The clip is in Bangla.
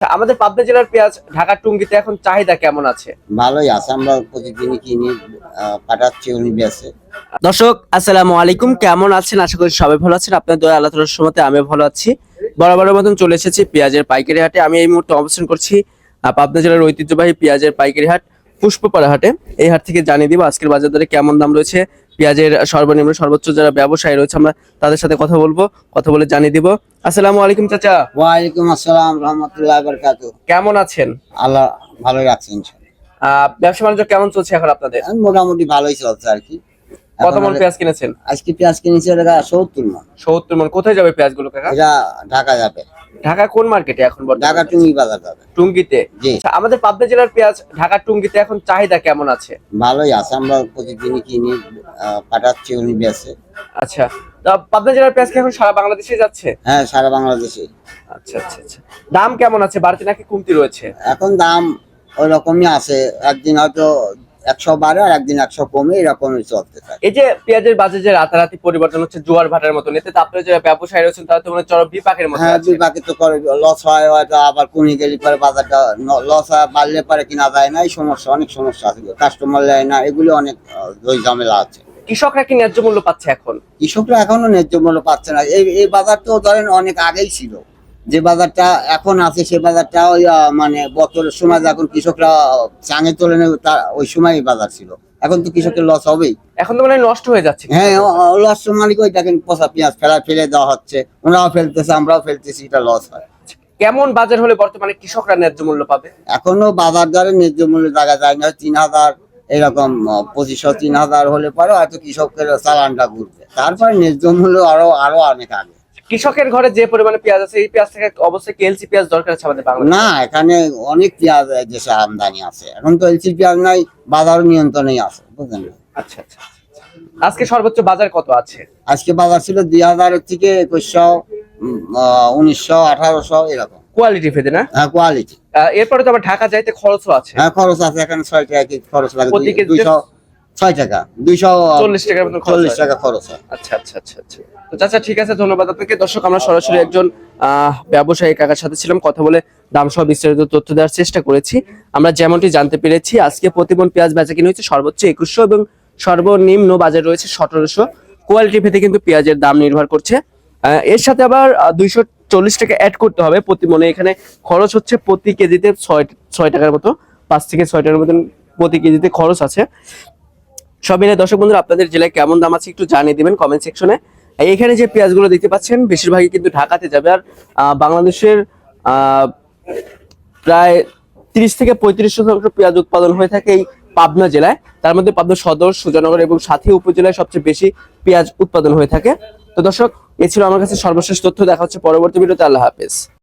আমাদের পাবনা জেলার পেঁয়াজ ঢাকার টুঙ্গিতে এখন চাহিদা কেমন আছে? ভালোই আছে, আমরা প্রতিদিনই কিনি, পাঠাচ্ছি, উনি বেছে। দর্শক আসসালামু আলাইকুম, কেমন আছেন? আশা করি সবাই ভালো আছেন। আপনাদের দয়া আল্লাহ তাআলার রহমতে আমি ভালো আছি। বরাবরের মতন চলে এসেছি পেঁয়াজের পাইকারি হাটে। আমি এই মুহূর্তে অবস্থান করছি পাবনা জেলার ঐতিহ্যবাহী পেঁয়াজের পাইকারি হাট পুষ্পপাড়া হাটে। এই হাট থেকে জানিয়ে দিব আজকের বাজার দরে কেমন দাম রয়েছে, পেঁয়াজের সর্বনিম্ন সর্বোচ্চ যারা ব্যবসায়ী রয়েছে আমরা তাদের সাথে কথা বলবো, কথা বলে জানিয়ে দিব। আসসালামু আলাইকুম চাচা। ওয়ালাইকুম আসসালাম রহমতুল্লাহ বরকাতু। কেমন আছেন? আল্লাহ ভালোই রাখছেন। ব্যবসা বাণিজ্য কেমন চলছে এখন আপনাদের? মোটামুটি ভালোই চলছে আর কি। কত মন পেঁয়াজ কিনেছেন? আজকে পেঁয়াজ কিনেছি 70 মন। 70 মন। কোথায় যাবে পেঁয়াজগুলো কাকা? এটা ঢাকা যাবে। ঢাকা কোন মার্কেটে এখন বর্তমানে? ঢাকা টুঙ্গি বাজার যাবে। টুঙ্গিতে। জি। আচ্ছা, আমাদের পাবনা জেলার পেঁয়াজ ঢাকার টুঙ্গিতে এখন চাহিদা কেমন আছে? ভালোই আছে, আমরা প্রতিদিনই কিনি, পাঠাচ্ছি, উনি বেছে। আচ্ছা, তা পাবনা জেলার পেঁয়াজ কি এখন সারা বাংলাদেশে যাচ্ছে? হ্যাঁ, সারা বাংলাদেশে। আচ্ছা আচ্ছা আচ্ছা। দাম কেমন আছে? বাড়তি নাকি কমতি রয়েছে? এখন দাম ওই রকমই আছে, একদিন হয়তো 100 বাড়ে আর একদিন 100 কমে, এরকমই চলতে থাকে। এই যে পেঁয়াজের বাজার যে রাতারাতি পরিবর্তন হচ্ছে জোয়ার ভাটার মতন, এতে তো আপনারা যারা ব্যবসায়ী রয়েছেন তারা তো মানে চরম বিপাকের মধ্যে হ্যাঁ, আছে। বিপাকে তো করে, লস হয়, হয়তো আবার কমে গেলে পরে বাজারটা লস হয়, বাড়লে পরে কিনা যায় না, এই সমস্যা, অনেক সমস্যা আছে, কাস্টমার নেয় না, এগুলো অনেক দই ঝামেলা আছে। কৃষকরা কি ন্যায্য মূল্য পাচ্ছে এখন? কৃষকরা এখনো ন্যায্য মূল্য পাচ্ছে না। এই বাজার তো ধরেন অনেক আগেই ছিল, যে বাজারটা এখন আছে সে বাজারটা ওই মানে বছরের সময় যখন কৃষকরা চাঙে তোলে নেই, ওই সময় বাজার ছিল। এখন তো কৃষকের লস হবেই। এখন তো মানে নষ্ট হয়ে যাচ্ছে। হ্যাঁ, লস মালিক ওই দেখেন, পচা পেঁয়াজ ফেলে দেওয়া হচ্ছে, ওনারাও ফেলতেছে, আমরাও ফেলতেছি, এটা লস হয়। কেমন বাজার হলে বর্তমানে কৃষকরা ন্যায্য মূল্য পাবে? এখনো বাজার দরে ন্যায্য মূল্য দেখা যায় না। 3000 এরকম 2500 3000 হলে পরে হয়তো কৃষকের চালানটা ঘুরবে, তারপরে ন্যায্য মূল্য আরো অনেক আগে। কৃষকের ঘরে যে পরিমাণে পেঁয়াজ আছে এই পেঁয়াজ থেকে অবশ্যই এলসি পেঁয়াজ দরকার আছে আমাদের বাংলাদেশে। না, এখানে অনেক পেঁয়াজ দেশে আমদানি আছে, এখন তো এলসি পেঁয়াজ নাই, বাজার নিয়ন্ত্রণেই আছে, বুঝলেন। আচ্ছা আচ্ছা আচ্ছা। আজকে সর্বোচ্চ বাজার কত আছে? আজকে বাজার ছিল 2000 থেকে 2100, 1900, 1800 এরকম। কোয়ালিটি ভেদে না? হ্যাঁ, কোয়ালিটি। এরপরে তো আবার ঢাকা যাইতে খরচও আছে। হ্যাঁ, খরচ আছে, এখানে 6 টাকা কেজি খরচ লাগে, প্রতি কেজিতে 206 টাকা, 240 টাকার মতো খরচ 40 হয়। টাকা খরচ হয়। আচ্ছা আচ্ছা আচ্ছা আচ্ছা। তো চাচা ঠিক আছে, ধন্যবাদ আপনাকে। দর্শক আমরা সরাসরি একজন ব্যবসায়ী কাকার সাথে ছিলাম, কথা বলে দাম সহ বিস্তারিত তথ্য দেওয়ার চেষ্টা করেছি। আমরা যেমনটি জানতে পেরেছি আজকে প্রতিমন পেঁয়াজ বেচা কিনে হচ্ছে সর্বোচ্চ 2100 এবং সর্বনিম্ন বাজার রয়েছে 1700। কোয়ালিটি ভেদে কিন্তু পেঁয়াজের দাম নির্ভর করছে। এর সাথে আবার 240 টাকা অ্যাড করতে হবে প্রতি মনে। এখানে খরচ হচ্ছে প্রতি কেজিতে 6 টাকার মতো, 5 থেকে 6 টাকার মতন প্রতি কেজিতে খরচ আছে। সব মিলে দর্শক বন্ধুরা আপনাদের জেলায় কেমন দাম আছে একটু জানিয়ে দিবেন কমেন্ট সেকশনে। এখানে যে পেঁয়াজগুলো দেখতে পাচ্ছেন বেশিরভাগই কিন্তু ঢাকাতে যাবে। আর বাংলাদেশের প্রায় 30 থেকে 35% পেঁয়াজ উৎপাদন হয়ে থাকে এই পাবনা জেলায়। তার মধ্যে পাবনা সদর, সুজানগর এবং সাথী উপজেলায় সবচেয়ে বেশি পেঁয়াজ উৎপাদন হয়ে থাকে। তো দর্শক, এ ছিল আমার কাছে সর্বশেষ তথ্য। দেখা হচ্ছে পরবর্তী ভিডিওতে। আল্লাহ হাফেজ।